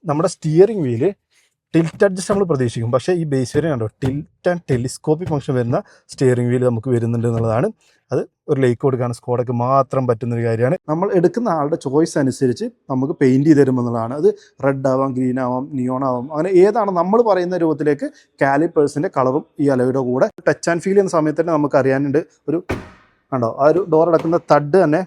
നമ്മുടെ steering wheel tilt adjust നമ്മൾ പ്രതീക്ഷിക്കും. പക്ഷേ ഈ ബേസ് വേരിയൻ്റ് കണ്ടോ, ടിൽറ്റ് ആൻഡ് ടെലിസ്കോപ്പിക് ഫംഗ്ഷൻ വരുന്ന സ്റ്റിയറിംഗ് വീല് നമുക്ക് വരുന്നുണ്ട് എന്നുള്ളതാണ്. അത് ഒരു ലൈക്ക് കൊടുക്കാൻ സ്കോഡയ്ക്ക് മാത്രം പറ്റുന്നൊരു കാര്യമാണ്. നമ്മൾ എടുക്കുന്ന ആളുടെ ചോയ്സ് അനുസരിച്ച് നമുക്ക് പെയിൻറ്റ് ചെയ്ത് തരുമെന്നുള്ളതാണ്. അത് റെഡ് ആവാം, ഗ്രീൻ ആവാം, നിയോൺ ആവാം, അങ്ങനെ ഏതാണ് നമ്മൾ പറയുന്ന രൂപത്തിലേക്ക് കാലിപ്പേഴ്സിൻ്റെ കളറും ഈ അലോയുടെ കൂടെ ടച്ച് ആൻഡ് ഫീൽ ചെയ്യുന്ന സമയത്ത് തന്നെ നമുക്ക് അറിയാനുണ്ട്. ഒരു കണ്ടോ, ആ ഒരു ഡോർ അടക്കുന്ന തഡ് തന്നെ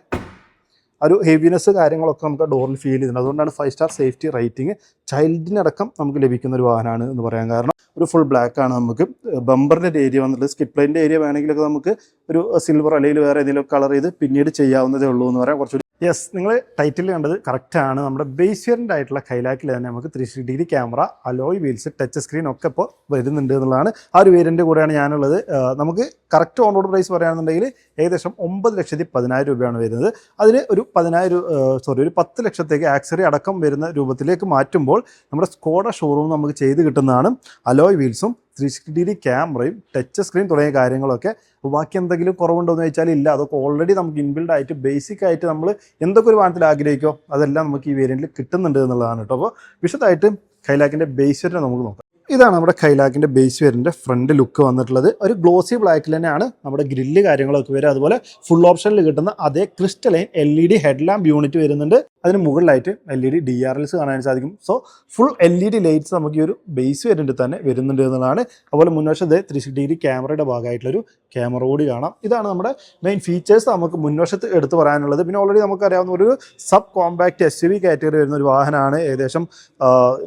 ഒരു ഹെവിനെസ് കാര്യങ്ങളൊക്കെ നമുക്ക് ഡോറിൽ ഫീൽ ചെയ്യുന്നുണ്ട്. അതുകൊണ്ടാണ് 5 സ്റ്റാർ സേഫ്റ്റി റേറ്റിംഗ് ചൈൽഡിനടക്കം നമുക്ക് ലഭിക്കുന്ന ഒരു വാഹനമാണ് എന്ന് പറയാൻ കാരണം. ഒരു ഫുൾ ബ്ലാക്ക് ആണ്. നമുക്ക് ബമ്പറിൻ്റെ ഏരിയ വന്നിട്ട് സ്കിഡ് പ്ലേറ്റിൻ്റെ ഏരിയ വേണമെങ്കിലൊക്കെ നമുക്ക് ഒരു സിൽവർ അല്ലെങ്കിൽ വേറെ ഏതെങ്കിലും കളർ ചെയ്ത് പിന്നീട് ചെയ്യാവുന്നതേ ഉള്ളൂ എന്ന് പറയാം. കുറച്ചുകൂടി യെസ്, നിങ്ങൾ ടൈറ്റിൽ കണ്ടത് കറക്റ്റാണ്. നമ്മുടെ ബേസ് വേരിയൻ്റ് ആയിട്ടുള്ള കൈലാക്കിൽ തന്നെ നമുക്ക് 360 degree camera, alloy wheels, touch screen ഒക്കെ ഇപ്പോൾ വരുന്നുണ്ട് എന്നുള്ളതാണ്. ആ ഒരു വേരിയൻ്റ് കൂടെയാണ് ഞാനുള്ളത്. നമുക്ക് കറക്റ്റ് ഓൺ റോഡ് പ്രൈസ് പറയുകയാണെന്നുണ്ടെങ്കിൽ ഏകദേശം 9,10,000 രൂപയാണ് വരുന്നത്. അതിന് ഒരു 10 ലക്ഷത്തേക്ക് ആക്സറി അടക്കം വരുന്ന രൂപത്തിലേക്ക് മാറ്റുമ്പോൾ നമ്മുടെ സ്കോഡ ഷോറൂം നമുക്ക് ചെയ്ത് കിട്ടുന്നതാണ്. അലോയ് വീൽസും 360 ഡിഗ്രി ക്യാമറയും ടച്ച് സ്ക്രീൻ തുടങ്ങിയ കാര്യങ്ങളൊക്കെ. ബാക്കി എന്തെങ്കിലും കുറവുണ്ടോ എന്ന് ചോദിച്ചാൽ ഇല്ല. അതൊക്കെ ഓൾറെഡി നമുക്ക് ഇൻബിൽഡ് ആയിട്ട് ബേസിക് ആയിട്ട് നമ്മൾ എന്തൊക്കെ ഒരു വാഹനത്തിൽ ആഗ്രഹിക്കോ അതെല്ലാം നമുക്ക് ഈ വേരിയൻറ്റിൽ കിട്ടുന്നുണ്ട് എന്നുള്ളതാണ് കേട്ടോ. അപ്പോൾ വിശദമായിട്ട് കൈലാക്കിൻ്റെ ബേസ് വേരിയൻ്റ് നമുക്ക് നോക്കാം. ഇതാണ് നമ്മുടെ കൈലാക്കിൻ്റെ ബേസ് വേരിയൻ്റെ ഫ്രണ്ട് ലുക്ക് വന്നിട്ടുള്ളത്. ഒരു ഗ്ലോസി ബ്ലാക്കിൽ തന്നെയാണ് നമ്മുടെ ഗ്രില്ല് കാര്യങ്ങളൊക്കെ വരിക. അതുപോലെ ഫുൾ ഓപ്ഷനിൽ കിട്ടുന്ന അതേ crystalline LED head lamp unit വരുന്നുണ്ട്. അതിന് മുകളിലായിട്ട് LED DRLs കാണാൻ സാധിക്കും. സോ ഫുൾ LED ലൈറ്റ്സ് നമുക്ക് ഈ ഒരു ബേസ് വേരിയൻറ്റിൽ തന്നെ വരുന്നുണ്ട് എന്നുള്ളതാണ്. അതുപോലെ മുൻവശത്ത് 360 ഡിഗ്രി ക്യാമറയുടെ ഭാഗമായിട്ടുള്ളൊരു ക്യാമറ കൂടി കാണാം. ഇതാണ് നമ്മുടെ മെയിൻ ഫീച്ചേഴ്സ് നമുക്ക് മുൻവശത്ത് എടുത്ത് പറയാനുള്ളത്. പിന്നെ ഓൾറെഡി നമുക്കറിയാവുന്ന ഒരു സബ് കോമ്പാക്ട് SUV കാറ്റഗറി വരുന്ന ഒരു വാഹനമാണ്. ഏകദേശം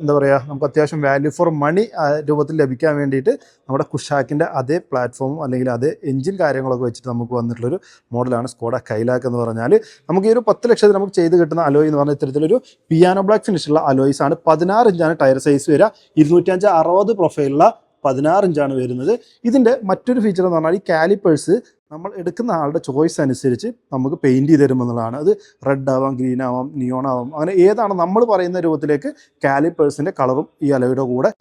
എന്താ പറയുക, നമുക്ക് അത്യാവശ്യം വാല്യൂ ഫോർ മണി രൂപത്തിൽ ലഭിക്കാൻ വേണ്ടിയിട്ട് നമ്മുടെ കുഷാക്കിൻ്റെ അതേ പ്ലാറ്റ്ഫോമും അല്ലെങ്കിൽ അതേ എഞ്ചിൻ കാര്യങ്ങളൊക്കെ വെച്ചിട്ട് നമുക്ക് വന്നിട്ടുള്ളൊരു മോഡലാണ് സ്കോഡ കൈലാക്ക് എന്ന് പറഞ്ഞാൽ. നമുക്ക് ഈ ഒരു 10 ലക്ഷത്തിൽ നമുക്ക് ചെയ്ത് കിട്ടുന്ന അലോയ് എന്ന് പറഞ്ഞ ഇത്തരത്തിലൊരു പിയാനോ ബ്ലാക്ക് ഫിനിഷുള്ള അലോയ്സ് ആണ്. 16 ഇഞ്ചാണ് ടയർ സൈസ് വരിക. 205/60 പ്രൊഫൈലുള്ള 16 ഇഞ്ചാണ് വരുന്നത്. ഇതിൻ്റെ മറ്റൊരു ഫീച്ചർ എന്ന് പറഞ്ഞാൽ ഈ കാലിപ്പേഴ്സ് നമ്മൾ എടുക്കുന്ന ആളുടെ ചോയ്സ് അനുസരിച്ച് നമുക്ക് പെയിൻറ്റ് ചെയ്ത് തരുമെന്നുള്ളതാണ്. അത് റെഡ് ആവാം, ഗ്രീൻ ആവാം, നിയോൺ ആവാം, അങ്ങനെ ഏതാണ് നമ്മൾ പറയുന്ന രൂപത്തിലേക്ക് കാലിപ്പേഴ്സിൻ്റെ കളറും ഈ അലോയുടെ കൂടെ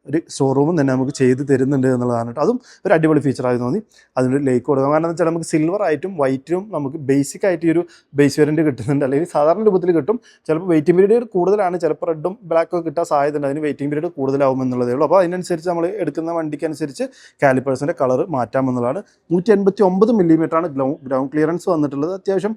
ഒരു ഷോറൂമും തന്നെ നമുക്ക് ചെയ്ത് തരുന്നുണ്ട് എന്നുള്ളതാണ് കേട്ടോ. അതും ഒരു അടിപൊളി ഫീച്ചറായി തോന്നി. അതിനൊരു ലൈക്ക് കൊടുക്കാം. കാരണം എന്താ വെച്ചാൽ നമുക്ക് സിൽവർ ആയിട്ടും വൈറ്റും നമുക്ക് ബേസിക് ആയിട്ട് ഈ ഒരു ബേസ് വേരിയൻറ്റ് കിട്ടുന്നുണ്ട്. അല്ലെങ്കിൽ സാധാരണ രൂപത്തിൽ കിട്ടും. ചിലപ്പോൾ വെയിറ്റിംഗ് പീരീഡ് കൂടുതലാണ്, ചിലപ്പോൾ റെഡും ബ്ലാക്കും ഒക്കെ കിട്ടാൻ സാധ്യതയുണ്ട്. അതിന് വെയിറ്റിംഗ് പീരീഡ് കൂടുതലാവും എന്നുള്ളതേ ഉള്ളൂ. അപ്പോൾ അതിനനുസരിച്ച് നമ്മൾ എടുക്കുന്ന വണ്ടിക്ക് അനുസരിച്ച് കാലിപ്പേഴ്സിൻ്റെ കളർ മാറ്റാമെന്നുള്ളതാണ്. 189 മില്ലിമീറ്ററാണ് ഗ്രൗണ്ട് ക്ലിയറൻസ് വന്നിട്ടുള്ളത്. അത്യാവശ്യം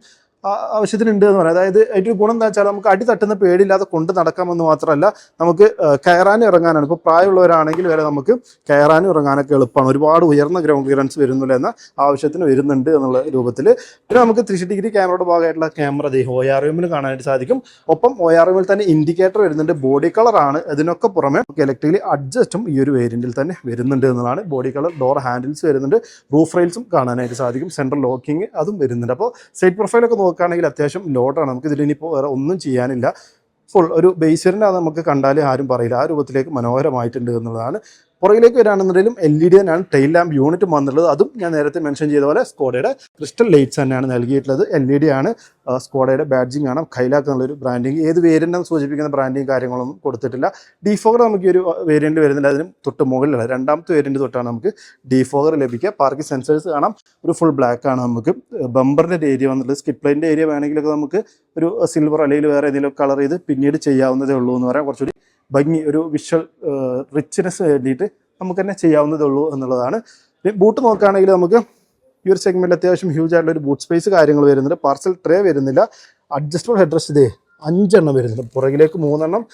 ആവശ്യത്തിനുണ്ട് എന്ന് പറയാം. അതായത് അതിൻ്റെ ഗുണം എന്താ വെച്ചാൽ നമുക്ക് അടി തട്ടുന്ന പേടിയില്ലാതെ കൊണ്ട് നടക്കാമെന്ന് മാത്രമല്ല, നമുക്ക് കയറാനും ഇറങ്ങാനാണ്. ഇപ്പോൾ പ്രായമുള്ളവരാണെങ്കിൽ വരെ നമുക്ക് കയറാനും ഇറങ്ങാനൊക്കെ എളുപ്പമാണ്. ഒരുപാട് ഉയർന്ന ഗ്രൗണ്ട് ക്ലിയറൻസ് വരുന്നില്ല എന്ന ആവശ്യത്തിന് വരുന്നുണ്ട് എന്നുള്ള രൂപത്തിൽ. പിന്നെ നമുക്ക് 360 ഡിഗ്രി ക്യാമറയുടെ ഭാഗമായിട്ടുള്ള ക്യാമറ ORVM കാണാനായിട്ട് സാധിക്കും. ഒപ്പം ORVM തന്നെ ഇൻഡിക്കേറ്റർ വരുന്നുണ്ട്. ബോഡി കളറാണ്. ഇതിനൊക്കെ പുറമെ നമുക്ക് ഇലക്ട്രിക്കലി അഡ്ജസ്റ്റും ഈ ഒരു വേരിയൻറ്റിൽ തന്നെ വരുന്നുണ്ട് എന്നതാണ്. ബോഡി കളർ, ഡോർ ഹാൻഡിൽസ് വരുന്നുണ്ട്. റൂഫ് റെയിൽസും കാണാനായിട്ട് സാധിക്കും. സെൻട്രൽ ലോക്കിങ് അതും വരുന്നുണ്ട്. അപ്പോൾ സൈഡ് പ്രൊഫൈലൊക്കെ നോക്കുകയാണെങ്കിൽ അത്യാവശ്യം ലോഡാണ്. നമുക്ക് ഇതിലിനിപ്പോൾ വേറെ ഒന്നും ചെയ്യാനില്ല. ഫുൾ ഒരു ബേസ് വേരിയൻ്റ് അത് നമുക്ക് കണ്ടാൽ ആരും പറയില്ല. ആ രൂപത്തിലേക്ക് മനോഹരമായിട്ടുണ്ട് എന്നുള്ളതാണ്. പുറകിലേക്ക് വരികയാണെന്നുണ്ടെങ്കിലും LED തന്നെയാണ് ടെയിൽ ലാമ്പ് യൂണിറ്റ് വന്നിട്ടുള്ളത്. അതും ഞാൻ നേരത്തെ മെൻഷൻ ചെയ്ത പോലെ സ്കോഡയുടെ ക്രിസ്റ്റൽ ലൈറ്റ്സ് തന്നെയാണ് നൽകിയിട്ടുള്ളത്. LED ആണ്. സ്കോഡയുടെ ബാഡ്ജിങ് കാണാം. കൈലാക്ക് എന്നുള്ളൊരു ബ്രാൻഡിങ്. ഏത് വേരിയൻ്റാണെന്ന് സൂചിപ്പിക്കുന്ന ബ്രാൻഡിങ് കാര്യങ്ങളൊന്നും കൊടുത്തിട്ടില്ല. ഡിഫോഗർ നമുക്ക് ഈ ഒരു വേരിയൻറ്റ് വരുന്നില്ല. അതിനും തൊട്ട് മുകളിലുള്ള രണ്ടാമത്തെ വേരിയൻറ്റ് തൊട്ടാണ് നമുക്ക് ഡിഫോഗർ ലഭിക്കുക. പാർക്കിംഗ് സെൻസേഴ്സ് കാണാം. ഒരു ഫുൾ ബ്ലാക്ക് ആണ്. നമുക്ക് ബമ്പറിൻ്റെ ഏരിയ വന്നിട്ടുള്ളത്. സ്കിഡ് പ്ലേറ്റിൻ്റെ ഏരിയ വേണമെങ്കിലൊക്കെ നമുക്ക് ഒരു സിൽവർ അല്ലെങ്കിൽ വേറെ ഏതെങ്കിലും കളർ ചെയ്ത് പിന്നീട് ചെയ്യാവുന്നതേ ഉള്ളൂ എന്ന് പറയാം. കുറച്ചുകൂടി ഭംഗി, ഒരു വിഷ്വൽ റിച്ച്നെസ് വേണ്ടിയിട്ട് നമുക്ക് തന്നെ ചെയ്യാവുന്നതേ ഉള്ളൂ എന്നുള്ളതാണ്. ബൂട്ട് നോക്കുകയാണെങ്കിൽ നമുക്ക് ഈ ഒരു സെഗ്മെൻറ്റ് അത്യാവശ്യം ഹ്യൂജ് ആയിട്ടുള്ള ഒരു ബൂട്ട് സ്പേസ് കാര്യങ്ങൾ വരുന്നുണ്ട്. പാർസൽ ട്രേ വരുന്നില്ല. അഡ്ജസ്റ്റബിൾ ഹെഡ് റെസ്റ്റ് 5 എണ്ണം വരുന്നുണ്ട്. പുറകിലേക്ക് 3 എണ്ണം,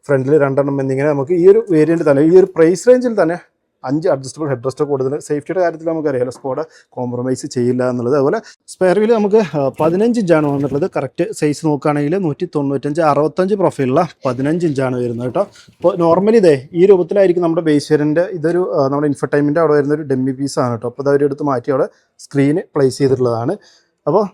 ഫ്രണ്ടിൽ 2 എണ്ണം എന്നിങ്ങനെ നമുക്ക് ഈ ഒരു വേരിയൻറ്റ് തന്നെ ഈ ഒരു പ്രൈസ് റേഞ്ചിൽ തന്നെ 5 അഡ്ജസ്റ്റബിൾ ഹെഡ് റെസ്റ്റ് കൊടുക്കുന്നത്. സേഫ്റ്റിയുടെ കാര്യത്തിൽ നമുക്കറിയാലോ സ്കോഡ കോംപ്രമൈസ് ചെയ്യില്ല എന്നുള്ളത്. അതുപോലെ സ്പെയർ വീല് നമുക്ക് 15 ഇഞ്ചാണ് വന്നിട്ടുള്ളത്. കറക്റ്റ് സൈസ് നോക്കുകയാണെങ്കിൽ 195/65 പ്രൊഫൈലുള്ള 15 ഇഞ്ചാണ് വരുന്നത് കേട്ടോ. അപ്പോൾ നോർമലി ഈ രൂപത്തിലായിരിക്കും നമ്മുടെ ബേസ് വേരിയൻ്റ്. ഇതൊരു നമ്മുടെ ഇൻഫർടൈൻമെൻറ്റ് അവിടെ വരുന്നൊരു ഡെമ്മി പീസാണ് കേട്ടോ. അപ്പോൾ അതവരെടുത്ത് മാറ്റി അവിടെ സ്ക്രീന് പ്ലേസ് ചെയ്തിട്ടുള്ളതാണ്. അപ്പോൾ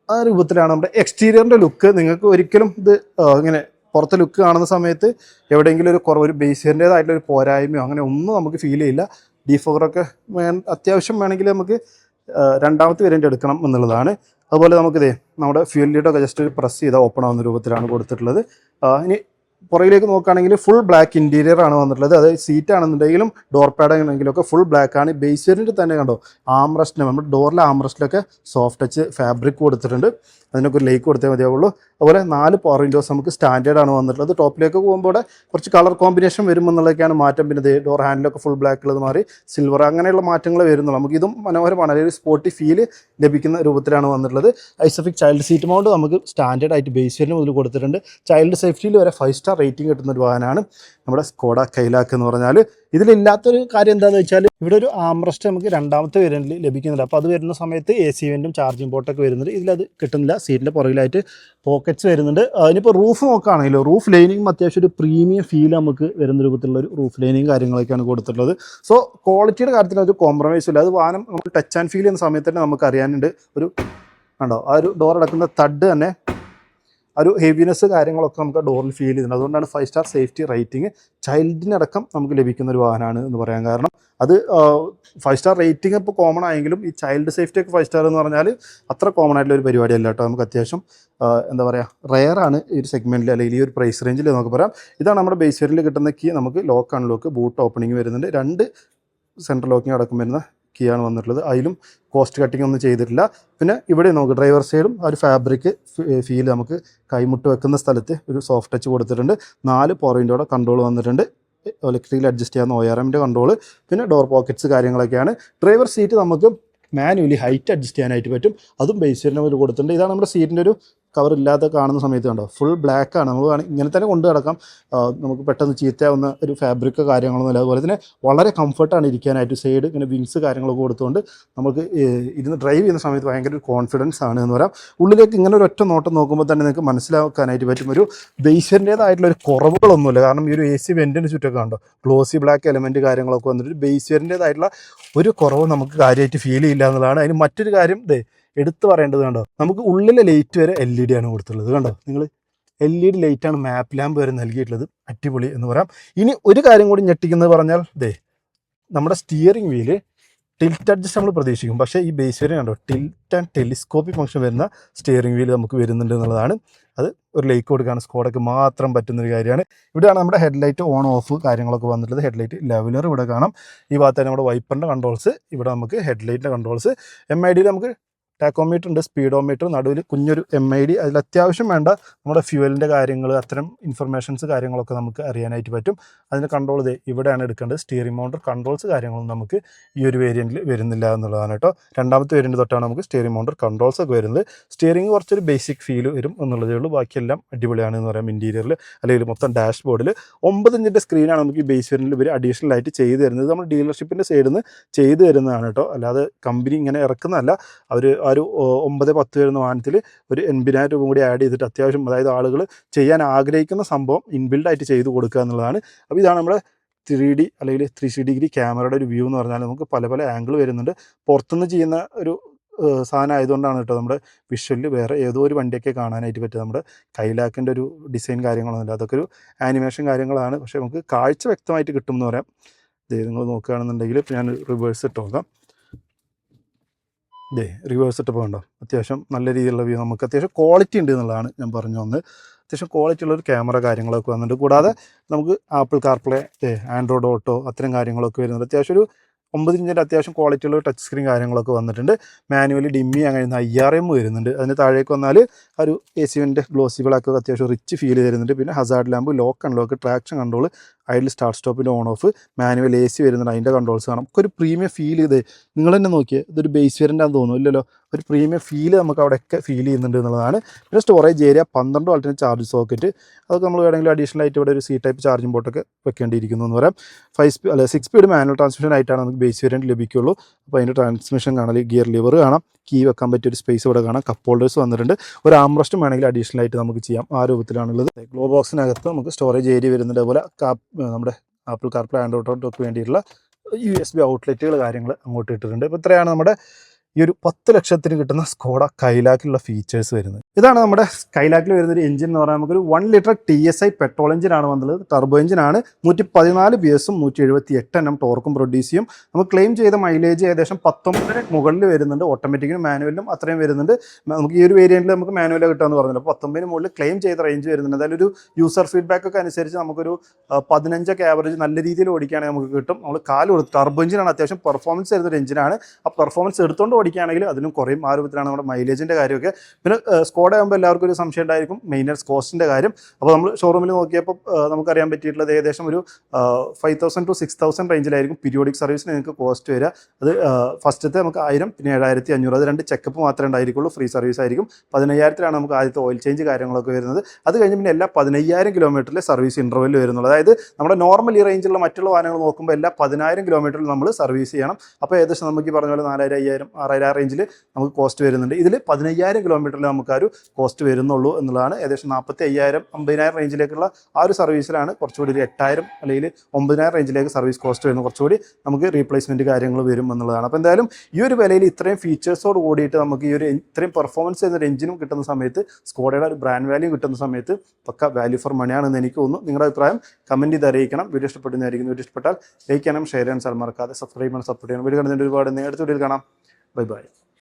ആ രൂപത്തിലാണ് നമ്മുടെ എക്സ്റ്റീരിയറിൻ്റെ ലുക്ക്. നിങ്ങൾക്ക് ഒരിക്കലും ഇത് ഇങ്ങനെ പുറത്തെ ലുക്ക് കാണുന്ന സമയത്ത് എവിടെയെങ്കിലും ഒരു കുറവ്, ഒരു ബേസിൻ്റേതായിട്ടുള്ള ഒരു പോരായ്മയോ അങ്ങനെ ഒന്നും നമുക്ക് ഫീൽ ചെയ്യില്ല. ഡിഫോഗറൊക്കെ അത്യാവശ്യം വേണമെങ്കിൽ നമുക്ക് രണ്ടാമത്തെ വേരിയൻ്റ് എടുക്കണം എന്നുള്ളതാണ്. അതുപോലെ നമുക്കിതേ നമ്മുടെ ഫ്യൂൽ ലീഡൊക്കെ ജസ്റ്റ് പ്രസ് ചെയ്താൽ ഓപ്പൺ ആവുന്ന രൂപത്തിലാണ് കൊടുത്തിട്ടുള്ളത്. ഇനി പുറകിലേക്ക് നോക്കുകയാണെങ്കിൽ ഫുൾ ബ്ലാക്ക് ഇൻറ്റീരിയർ ആണ് വന്നിട്ടുള്ളത്. അതായത് സീറ്റ് ആണെന്നുണ്ടെങ്കിലും ഡോർ പാഡ് ആണെങ്കിലൊക്കെ ഫുൾ ബ്ലാക്ക് ആണ്. ബേസ് വേരിയൻറ്റ് തന്നെ കണ്ടോ, ആംറസ്റ്റിന് നമ്മുടെ ഡോറിലെ ആംറസ്റ്റിലൊക്കെ സോഫ്റ്റ് ടച്ച് ഫാബ്രിക് കൊടുത്തിട്ടുണ്ട്. അതിനൊക്കെ ഒരു ലൈക്ക് കൊടുത്തേ മതിയാവുള്ളൂ. അതുപോലെ 4 പവർ വിൻഡോസ് നമുക്ക് സ്റ്റാൻഡേർഡ് ആണ് വന്നിട്ടുള്ളത്. ടോപ്പിലേക്ക് പോകുമ്പോൾ കുറച്ച് കളർ കോമ്പിനേഷൻ വരുമെന്നുള്ളതൊക്കെയാണ് മാറ്റം. പിന്നെ ഡോർ ഹാൻഡിലൊക്കെ ഫുൾ ബ്ലാക്ക് ഉള്ളത് മാറി സിൽവർ, അങ്ങനെയുള്ള മാറ്റങ്ങൾ വരുന്നുള്ളൂ. നമുക്ക് ഇതും മനോഹരമാണ്, ഒരു സ്പോർട്ടി ഫീൽ ലഭിക്കുന്ന രൂപത്തിലാണ് വന്നിട്ടുള്ളത്. ഐസോഫിക് ചൈൽഡ് സീറ്റ് മൗണ്ട് നമുക്ക് സ്റ്റാൻഡേർഡ് ആയിട്ട് ബേസ് വേരിയന്റ് മുതൽ കൊടുത്തിട്ടുണ്ട്. ചൈൽഡ് സേഫ്റ്റിയിൽ വരെ 5 സ്റ്റാർ റേറ്റിംഗ് കിട്ടുന്ന ഒരു വാഹനമാണ് നമ്മുടെ സ്കോഡ കൈലാക്ക് എന്ന് പറഞ്ഞാൽ. ഇതിലില്ലാത്തൊരു കാര്യം എന്താണെന്ന് വെച്ചാൽ ഇവിടെ ഒരു ആംറസ്റ്റ് നമുക്ക് രണ്ടാമത്തെ വേരിയന്റിൽ ലഭിക്കുന്നുണ്ട്. അപ്പോൾ അത് വരുന്ന സമയത്ത് AC വെന്റും ചാർജിങ് പോർട്ടൊക്കെ വരുന്നുണ്ട്. ഇതിലത് കിട്ടുന്നില്ല. സീറ്റിൻ്റെ പുറകിലായിട്ട് പോക്കറ്റ്സ് വരുന്നുണ്ട്. അതിനിപ്പോൾ റൂഫ് നോക്കുകയാണെങ്കിലോ റൂഫ് ലൈനിങ്ങും അത്യാവശ്യം ഒരു പ്രീമിയം ഫീൽ നമുക്ക് വരുന്ന രൂപത്തിലുള്ള ഒരു റൂഫ് ലൈനിങ് കാര്യങ്ങളൊക്കെയാണ് കൊടുത്തിട്ടുള്ളത്. സോ ക്വാളിറ്റിയുടെ കാര്യത്തിൽ ഒരു കോംപ്രമൈസ് ഇല്ല. അത് വാഹനം നമ്മൾ ടച്ച് ആൻഡ് ഫീൽ ചെയ്യുന്ന സമയത്ത് തന്നെ നമുക്ക് അറിയാനുണ്ട്. ഒരു കണ്ടോ ആ ഒരു ഡോർ അടക്കുന്ന തഡ് തന്നെ ഒരു ഹെവിനെസ് കാര്യങ്ങളൊക്കെ നമുക്ക് ഡോറിൽ ഫീൽ ചെയ്യുന്നുണ്ട്. അതുകൊണ്ടാണ് 5 സ്റ്റാർ സേഫ്റ്റി റേറ്റിംഗ് ചൈൽഡിനടക്കം നമുക്ക് ലഭിക്കുന്ന ഒരു വാഹനമാണ് എന്ന് പറയാൻ കാരണം. അത് 5 സ്റ്റാർ റേറ്റിംഗ് ഇപ്പോൾ കോമൺ ആയെങ്കിലും ഈ ചൈൽഡ് സേഫ്റ്റി ഒക്കെ 5 സ്റ്റാർ എന്ന് പറഞ്ഞാൽ അത്ര കോമൺ ആയിട്ടുള്ള ഒരു പരിപാടിയല്ല കേട്ടോ. നമുക്ക് അത്യാവശ്യം എന്താ പറയുക റെയറാണ് ഈ ഒരു സെഗ്മെൻറ്റിൽ അല്ലെങ്കിൽ ഈ ഒരു പ്രൈസ് റേഞ്ചിൽ നമുക്ക് പറയാം. ഇതാണ് നമ്മുടെ ബേസ് വേരിയന്റിൽ കിട്ടുന്ന കീ. നമുക്ക് ലോക്ക് അൺലോക്ക് ബൂട്ട് ഓപ്പണിംഗ് വരുന്നുണ്ട്. 2 സെൻട്രൽ ലോക്കിംഗ് അടക്കം വരുന്ന കീ ആണ് വന്നിട്ടുള്ളത്. അതിലും കോസ്റ്റ് കട്ടിങ് ഒന്നും ചെയ്തിട്ടില്ല. പിന്നെ ഇവിടെ നമുക്ക് ഡ്രൈവർ സൈഡും ആ ഒരു ഫാബ്രിക് ഫീൽ നമുക്ക് കൈമുട്ട് വെക്കുന്ന സ്ഥലത്ത് ഒരു സോഫ്റ്റ് ടച്ച് കൊടുത്തിട്ടുണ്ട്. 4 പവർ വിൻഡോയുടെ കൺട്രോൾ വന്നിട്ടുണ്ട്. ഇലക്ട്രിക്കൽ അഡ്ജസ്റ്റ് ചെയ്യാവുന്ന ORMൻ്റെ കൺട്രോൾ, പിന്നെ ഡോർ പോക്കറ്റ്സ് കാര്യങ്ങളൊക്കെയാണ്. ഡ്രൈവർ സീറ്റ് നമുക്ക് മാനുവലി ഹൈറ്റ് അഡ്ജസ്റ്റ് ചെയ്യാനായിട്ട് പറ്റും. അതും ബേസ് വേരിയന്റ് കൊടുത്തിട്ടുണ്ട്. ഇതാണ് നമ്മുടെ സീറ്റിൻ്റെ ഒരു കവർ ഇല്ലാതെ കാണുന്ന സമയത്ത് കണ്ടോ ഫുൾ ബ്ലാക്ക് ആണ്. നമ്മൾ ഇങ്ങനെ തന്നെ കൊണ്ട് കിടക്കാം. നമുക്ക് പെട്ടെന്ന് ചീത്തയാവുന്ന ഒരു ഫാബ്രിക് കാര്യങ്ങളൊന്നുമില്ല. അതുപോലെ തന്നെ വളരെ കംഫർട്ടാണ് ഇരിക്കാനായിട്ട്. സൈഡ് ഇങ്ങനെ വിങ്സ് കാര്യങ്ങളൊക്കെ കൊടുത്തുകൊണ്ട് നമുക്ക് ഇരുന്ന് ഡ്രൈവ് ചെയ്യുന്ന സമയത്ത് ഭയങ്കര ഒരു കോൺഫിഡൻസ് ആണ് എന്ന് പറയാം. ഉള്ളിലേക്ക് ഇങ്ങനെ ഒരു ഒറ്റ നോട്ടം നോക്കുമ്പോൾ തന്നെ നിങ്ങൾക്ക് മനസ്സിലാക്കാനായിട്ട് പറ്റും ഒരു ബേസിൻ്റേതായിട്ടുള്ള ഒരു കുറവുകളൊന്നുമില്ല. കാരണം ഈ ഒരു AC വെൻറ്റിന് ചുറ്റൊക്കെ കണ്ടോ ഗ്ലോസി ബ്ലാക്ക് എലമെൻറ്റ് കാര്യങ്ങളൊക്കെ വന്നിട്ട് ബേസിൻ്റേതായിട്ടുള്ള ഒരു കുറവ് നമുക്ക് കാര്യമായിട്ട് ഫീൽ ചെയ്യില്ല എന്നുള്ളതാണ്. അതിന് മറ്റൊരു കാര്യം എടുത്തു പറയേണ്ടത് കണ്ടോ, നമുക്ക് ഉള്ളിലെ ലൈറ്റ് വരെ LED ആണ് കൊടുത്തുള്ളത്. കണ്ടോ നിങ്ങൾ, LED ലൈറ്റാണ് മാപ്പ് ലാമ്പ് വരെ നൽകിയിട്ടുള്ളത്. അടിപൊളി എന്ന് പറയാം. ഇനി ഒരു കാര്യം കൂടി ഞെട്ടിക്കുന്നത് പറഞ്ഞാൽ നമ്മുടെ സ്റ്റിയറിംഗ് വീല് ടിൽറ്റ് അഡ്ജസ്റ്റ് നമ്മൾ പ്രതീക്ഷിക്കും. പക്ഷേ ഈ ബേസ് വേരിയന്റ് കണ്ടോ ടിൽറ്റ് ആൻഡ് ടെലിസ്കോപ്പിക് ഫംഗ്ഷൻ വരുന്ന സ്റ്റിയറിംഗ് വീല് നമുക്ക് വരുന്നുണ്ട് എന്നുള്ളതാണ്. അത് ഒരു ലൈക്ക് കൊടുക്കാൻ സ്കോഡയ്ക്ക് മാത്രം പറ്റുന്നൊരു കാര്യമാണ്. ഇവിടെയാണ് നമ്മുടെ ഹെഡ്ലൈറ്റ് ഓൺ ഓഫ് കാര്യങ്ങളൊക്കെ വന്നിട്ടുള്ളത്. ഹെഡ്ലൈറ്റ് ലെവലർ ഇവിടെ കാണാം. ഈ ഭാഗത്ത് നമ്മുടെ വൈപ്പറിൻ്റെ കൺട്രോൾസ്, ഇവിടെ നമുക്ക് ഹെഡ്ലൈറ്റിൻ്റെ കൺട്രോൾസ്. MIDയിൽ നമുക്ക് ടാക്കോമീറ്റർ ഉണ്ട്, സ്പീഡോമീറ്റർ, നടുവിൽ കുഞ്ഞൊരു MID. അതിൽ അത്യാവശ്യം വേണ്ട നമ്മുടെ ഫ്യൂവലിൻ്റെ കാര്യങ്ങൾ, അത്തരം ഇൻഫർമേഷൻസ് കാര്യങ്ങളൊക്കെ നമുക്ക് അറിയാനായിട്ട് പറ്റും. അതിൻ്റെ കൺട്രോൾ ഇവിടെയാണ് എടുക്കേണ്ടത്. സ്റ്റിയറിംഗ് മൗണ്ടർ കൺട്രോൾസ് കാര്യങ്ങളൊന്നും നമുക്ക് ഈ ഒരു വേരിയൻറ്റിൽ വരുന്നില്ല എന്നുള്ളതാണ് കേട്ടോ. രണ്ടാമത്തെ വേരിയൻറ്റ് തൊട്ടാണ് നമുക്ക് സ്റ്റിയറിംഗ് മൗണ്ടർ കൺട്രോൾസ് ഒക്കെ വരുന്നത്. സ്റ്റിയറിംഗ് കുറച്ചൊരു ബേസിക് ഫീൽ വരും എന്നുള്ളതേ ഉള്ളൂ. ബാക്കിയെല്ലാം അടിപൊളിയാണ് എന്ന് പറയാം. ഇൻറ്റീരിയറിൽ അല്ലെങ്കിൽ മൊത്തം ഡാഷ് ബോർഡിൽ 9 ഇഞ്ചിൻ്റെ സ്ക്രീനാണ് നമുക്ക് ഈ ബേസ് വേരിയൻറ്റിൽ ഇവർ അഡീഷണൽ ആയിട്ട് ചെയ്ത് തരുന്നത്. നമ്മൾ ഡീലർഷിപ്പിൻ്റെ സൈഡിൽ നിന്ന് ചെയ്ത് തരുന്നതാണ് കേട്ടോ. അല്ലാതെ കമ്പനി ഇങ്ങനെ ഇറക്കുന്നതല്ല. അവർ ആ ഒരു 9-10 വരുന്ന വാഹനത്തിൽ ഒരു 80,000 രൂപ കൂടി ആഡ് ചെയ്തിട്ട് അത്യാവശ്യം, അതായത് ആളുകൾ ചെയ്യാൻ ആഗ്രഹിക്കുന്ന സംഭവം ഇൻബിൽഡായിട്ട് ചെയ്ത് കൊടുക്കുക എന്നുള്ളതാണ്. അപ്പോൾ ഇതാണ് നമ്മുടെ 3D അല്ലെങ്കിൽ 360 ഡിഗ്രി ക്യാമറയുടെ ഒരു വ്യൂ എന്ന് പറഞ്ഞാൽ നമുക്ക് പല പല ആംഗിൾ വരുന്നുണ്ട്. പുറത്തുനിന്ന് ചെയ്യുന്ന ഒരു സാധനം ആയതുകൊണ്ടാണ് കേട്ടോ നമ്മുടെ വിഷ്വലിൽ വേറെ ഏതോ ഒരു വണ്ടിയൊക്കെ കാണാനായിട്ട് പറ്റും. നമ്മുടെ കൈലാക്കിൻ്റെ ഒരു ഡിസൈൻ കാര്യങ്ങളൊന്നുമില്ല. അതൊക്കെ ഒരു ആനിമേഷൻ കാര്യങ്ങളാണ്. പക്ഷേ നമുക്ക് കാഴ്ച വ്യക്തമായിട്ട് കിട്ടും എന്ന് പറയാം. നിങ്ങൾ നോക്കുകയാണെന്നുണ്ടെങ്കിൽ ഇപ്പോൾ ഞാൻ റിവേഴ്സ് ഇട്ട് നോക്കാം. റിവേഴ്സ് ഇട്ടപ്പോൾ ഉണ്ടോ അത്യാവശ്യം നല്ല രീതിയിലുള്ള വ്യൂ, നമുക്ക് അത്യാവശ്യം ക്വാളിറ്റി ഉണ്ട് എന്നുള്ളതാണ് ഞാൻ പറഞ്ഞു വന്നത്. അത്യാവശ്യം ക്വാളിറ്റി ഉള്ളൊരു ക്യാമറ കാര്യങ്ങളൊക്കെ വന്നിട്ടുണ്ട്. കൂടാതെ നമുക്ക് ആപ്പിൾ കാർപ്ലേ, ആൻഡ്രോയിഡ് ഓട്ടോ അത്തരം കാര്യങ്ങളൊക്കെ വരുന്നുണ്ട്. അത്യാവശ്യം ഒരു 9 ഇഞ്ചിൻ്റെ അത്യാവശ്യം ക്വാളിറ്റി ഉള്ള ടച്ച് സ്ക്രീൻ കാര്യങ്ങളൊക്കെ വന്നിട്ടുണ്ട്. മാനുവലി ഡിമ്മി അങ്ങനെ IRM വരുന്നുണ്ട്. അതിന് താഴേക്ക് വന്നാൽ ഒരു AC വെൻ്റെ ഗ്ലോസി ബ്ലാക്ക് അത്യാവശ്യം റിച്ച് ഫീൽ തരുന്നുണ്ട്. പിന്നെ hazard lamp, lock unlock, traction control, idle start സ്റ്റോപ്പിൻ്റെ ഓൺ ഓഫ്, മാനുവൽ AC വരുന്നുണ്ട്. അതിൻ്റെ കൺട്രോൾസ് കാണാം. നമുക്ക് ഒരു പ്രീമിയം ഫീൽ ചെയ്ത് നിങ്ങൾ തന്നെ നോക്കിയാൽ ഇതൊരു ബേസ് വേരിയൻ്റാന്ന് തോന്നുന്നു ഇല്ലല്ലോ. ഒരു പ്രീമിയം ഫീൽ നമുക്ക് അവിടെയൊക്കെ ഫീൽ ചെയ്യുന്നുണ്ട് എന്നുള്ളതാണ്. പിന്നെ സ്റ്റോറേജ് ഏരിയ 12 വോൾട്ടിൻ്റെ ചാർജ് സോക്കറ്റ്, അതൊക്കെ നമ്മൾ വേണമെങ്കിൽ അഡീഷണൽ ആയിട്ട് ഇവിടെ ഒരു C-ടൈപ്പ് ചാർജിംഗ് പോർട്ടൊക്കെ വെക്കേണ്ടിയിരിക്കുന്നു എന്ന് പറയാം. 6 സ്പീഡ് മാനുവൽ ട്രാൻസ്മിഷൻ ആയിട്ടാണ് നമുക്ക് ബേസ് വേരിയൻറ്റ് ലഭിക്കുള്ളൂ. അപ്പോൾ അതിൻ്റെ ട്രാൻസ്മിഷൻ കാണാൻ ഗിയർ ലിവർ കാണാം, കീ വെക്കാൻ പറ്റിയൊരു സ്പേസ് ഇവിടെ കാണാം, കപ്പ് ഹോൾഡേഴ്സ് വന്നിട്ടുണ്ട്. ഒരു ആംറസ്റ്റും വേണമെങ്കിൽ അഡീഷണൽ ആയിട്ട് നമുക്ക് ചെയ്യാം. ആ രൂപത്തിലാണുള്ളത്. ഗ്ലോ ബോക്സിനകത്ത് നമുക്ക് സ്റ്റോറേജ് ഏരിയ വരുന്നുണ്ട്. അതുപോലെ നമ്മുടെ ആപ്പിൾ കാർപ്ലേ, ആൻഡ്രോയിഡ് ഓട്ടോക്ക് വേണ്ടിയിട്ടുള്ള USB ഔട്ട്ലെറ്റുകൾ കാര്യങ്ങൾ അങ്ങോട്ട് ഇട്ടിട്ടുണ്ട്. ഇപ്പോൾ ഇത്രയാണ് നമ്മുടെ ഈ ഒരു 10 ലക്ഷത്തിന് കിട്ടുന്ന സ്കോഡ കൈലാക്കിലുള്ള ഫീച്ചേഴ്സ് വരുന്നത്. ഇതാണ് നമ്മുടെ കൈലാക്കിൽ വരുന്നൊരു എഞ്ചിൻ എന്ന് പറഞ്ഞാൽ നമുക്കൊരു 1 ലിറ്റർ TSI പെട്രോൾ എഞ്ചിനാണ് വന്നത്. ടർബോ എഞ്ചിനാണ്. 114 PS 178 Nm ടോർക്കും പ്രൊഡ്യൂസ് ചെയ്യും. നമുക്ക് ക്ലെയിം ചെയ്ത മൈലേജ് ഏകദേശം 19 മുകളിൽ വരുന്നുണ്ട്. ഓട്ടോമാറ്റിക്കിനും മാനുവലിനും അത്രയും വരുന്നുണ്ട്. നമുക്ക് ഈ ഒരു വേരിയൻറ്റിൽ നമുക്ക് മാനുവൽ കിട്ടുമെന്ന് പറഞ്ഞല്ലോ. അപ്പോൾ 19 മുകളിൽ ക്ലെയിം ചെയ്ത റേഞ്ച് വരുന്നുണ്ട്. എന്തായാലും ഒരു യൂസർ ഫീഡ്ബാക്ക് ഒക്കെ അനുസരിച്ച് നമുക്കൊരു 15 ആവറേജ് നല്ല രീതിയിൽ ഓടിക്കുകയാണെങ്കിൽ നമുക്ക് കിട്ടും. നമ്മൾ കാല് കൊടുത്ത് ടർബോ എഞ്ചിനാണ്, അത്യാവശ്യം പെർഫോമൻസ് തരുന്നൊരു എഞ്ചിനാണ്. ആ പെർഫോമൻസ് എടുത്തുകൊണ്ട് ഓടിക്കുകയാണെങ്കിൽ അതിനും കുറയും. ആ രൂപത്തിലാണ് നമ്മുടെ മൈലേജിൻ്റെ കാര്യമൊക്കെ. പിന്നെ സ്കോഡ ആകുമ്പോൾ എല്ലാവർക്കും ഒരു സംശയം ഉണ്ടായിരിക്കും മെയിൻ്റനൻസ് കോസ്റ്റിൻ്റെ കാര്യം. അപ്പോൾ നമ്മൾ ഷോറൂമിൽ നോക്കിയപ്പോൾ നമുക്കറിയാൻ പറ്റിയിട്ടുള്ളത് ഏകദേശം ഒരു 5,000 to 6,000 റേഞ്ചിലായിരിക്കും പീരിയോഡിക് സർവീസിന് നിങ്ങൾക്ക് കോസ്റ്റ് വരിക. അത് ഫസ്റ്റത്തെ നമുക്ക് 1,000, പിന്നെ 7,500. അത് 2 ചെക്കപ്പ് മാത്രമേ ഉണ്ടായിരിക്കുള്ളൂ. ഫ്രീ സർവീസ് ആയിരിക്കും. 15,000 നമുക്ക് ആദ്യത്തെ ഓയിൽ ചേഞ്ച് കാര്യങ്ങളൊക്കെ വരുന്നത്. അത് കഴിഞ്ഞ് പിന്നെ എല്ലാ 15,000 കിലോമീറ്ററിലെ സർവീസ് ഇൻ്റർവെൽ വരുന്നുള്ളൂ. അതായത് നമ്മുടെ നോർമൽ ഈ റേഞ്ചിലുള്ള മറ്റുള്ള വാഹനങ്ങൾ നോക്കുമ്പോൾ എല്ലാ 10,000 കിലോമീറ്ററിൽ നമ്മൾ സർവീസ് ചെയ്യണം. അപ്പോൾ ഏകദേശം നമുക്ക് ഈ പറഞ്ഞ പോലെ 4,000, 5,000, 6,000 ആ റേഞ്ചിൽ നമുക്ക് കോസ്റ്റ് വരുന്നുണ്ട്. ഇതിൽ 15,000 കിലോമീറ്ററിൽ നമുക്ക് ആ ഒരു കോസ്റ്റ് വരുന്നുള്ളൂ എന്നുള്ളതാണ്. ഏകദേശം 45,000, 50,000 റേഞ്ചിലേക്കുള്ള ആ ഒരു സർവീസിലാണ് കുറച്ചുകൂടി ഒരു 8,000 അല്ലെങ്കിൽ 9,000 റേഞ്ചിലേക്ക് സർവീസ് കോസ്റ്റ് വരുന്നത്. കുറച്ചുകൂടി നമുക്ക് റീപ്ലേസ്മെൻറ്റ് കാര്യങ്ങൾ വരും എന്നുള്ളതാണ്. അപ്പോൾ എന്തായാലും ഈ ഒരു വിലയിൽ ഇത്രയും ഫീച്ചേഴ്സോട് കൂടിയിട്ട് നമുക്ക് ഈ ഒരു ഇത്രയും പെർഫോമൻസ് ചെയ്യുന്ന എഞ്ചിനും കിട്ടുന്ന സമയത്ത്, സ്കോഡയുടെ ഒരു ബ്രാൻഡ് വാല്യൂ കിട്ടുന്ന സമയത്ത് പക്ക വാല്യൂ ഫോർ മണിയാണെന്ന് എനിക്ക് തോന്നുന്നു. നിങ്ങളുടെ അഭിപ്രായം കമൻറ്റ് ചെയ്ത് അറിയിക്കണം. വീഡിയോ ഇഷ്ടപ്പെടുന്നതായിരിക്കും. വീഡിയോ ഇഷ്ടപ്പെട്ടാൽ ലൈക്ക് ചെയ്യണം, ഷെയർ ചെയ്യാൻ മറക്കാതെ, സബ്സ്ക്രൈബ് ചെയ്യണം, സപ്പോർട്ട് ചെയ്യണം. വീഡിയോ കണ്ടതിൻ്റെ ഒരുപാട് നേരത്തെ വീഡിയോയിൽ കാണാം. Bye bye.